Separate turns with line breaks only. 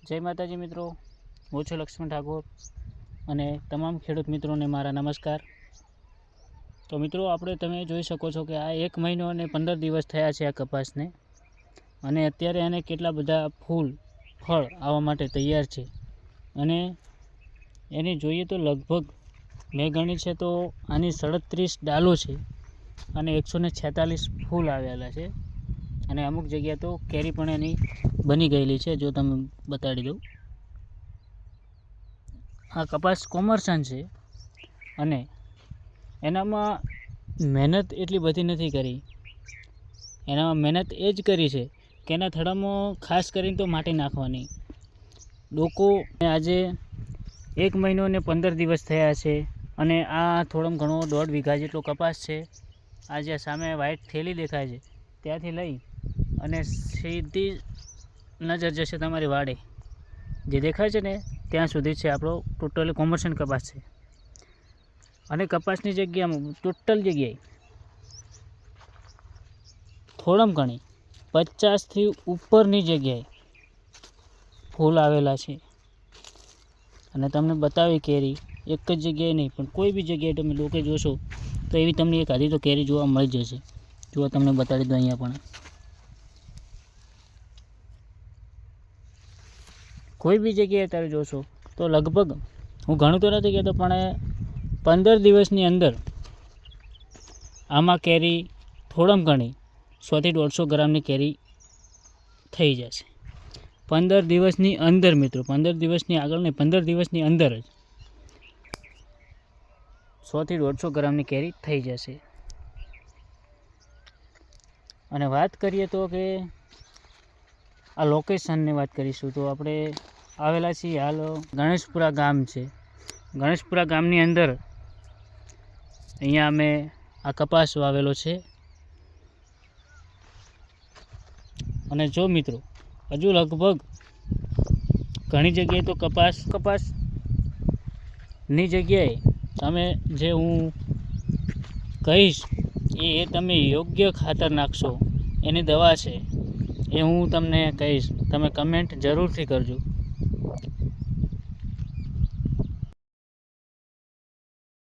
જય માતાજી મિત્રો, હું છું લક્ષ્મણ ઠાકોર અને તમામ ખેડૂત મિત્રોને મારા નમસ્કાર। તો મિત્રો, તમે જોઈ શકો છો કે આ 1 મહિનો અને 15 દિવસ થયા છે આ કપાસને, અને અત્યારે આને કેટલા બધા ફૂલ ફળ આવવા માટે તૈયાર છે। અને એને જોઈએ તો લગભગ મેં ગણી છે તો આની 37 ડાલો છે અને 146 ફૂલ આવેલા છે। અને અમુક જગ્યા તો કેરી પણ એની બની ગયેલી છે। જો તમે બતાડી દઉં, આ કપાસ કોમર્શન છે અને એનામાં મહેનત એટલી બધી નથી કરી। એનામાં મહેનત એ જ કરી છે કે એના થડામાં ખાસ કરીને તો માટી નાખવાની। ડોકો આજે 1 મહિનો અને 15 દિવસ થયા છે અને આ થોડોમ ઘણો 1.5 વીઘા જેટલો કપાસ છે। આ જે સામે વ્હાઈટ થેલી દેખાય છે ત્યાંથી લઈ અને સીધી નજર જશે તમારી વાડે, જે દેખાય છે ને ત્યાં સુધી છે આપણો ટોટલ કોમર્શિયલ કપાસ છે। અને કપાસની જગ્યામાં ટોટલ જગ્યાએ થોડમ ઘણી 50થી ઉપરની જગ્યાએ ફૂલ આવેલા છે। અને તમને બતાવી કેરી એક જ જગ્યાએ નહીં પણ કોઈ બી જગ્યાએ તમે લોકો જોશો તો એવી તમને એક આધી તો કેરી જોવા મળી જશે। જો તમને બતાડી દઉં, અહીંયા પણ કોઈ બી જગ્યાએ તમે જોશો તો લગભગ, હું ઘણું તો નથી કહેતો પણ 15 દિવસની અંદર આમાં કેરી થોડમ ઘણી 100 થી 150 ગ્રામની કેરી થઈ જશે 15 દિવસની અંદર મિત્રો। 15 દિવસની આગળ નહીં, 15 દિવસની અંદર જ 100 થી 150 ગ્રામની કેરી થઈ જશે। અને વાત કરીએ તો કે આ લોકેશનની વાત કરીશું તો આપણે આવેલા છીએ હાલ ગણેશપુરા ગામ છે। ગણેશપુરા ગામની અંદર અહીંયા અમે આ કપાસ વાવેલો છે। અને જો મિત્રો, હજુ લગભગ ઘણી જગ્યાએ તો કપાસની જગ્યાએ તમે જે હું કહીશ એ તમે યોગ્ય ખાતર નાખશો, એની દવા છે એ હું તમને કહીશ, તમે કમેન્ટ જરૂરથી કરજો।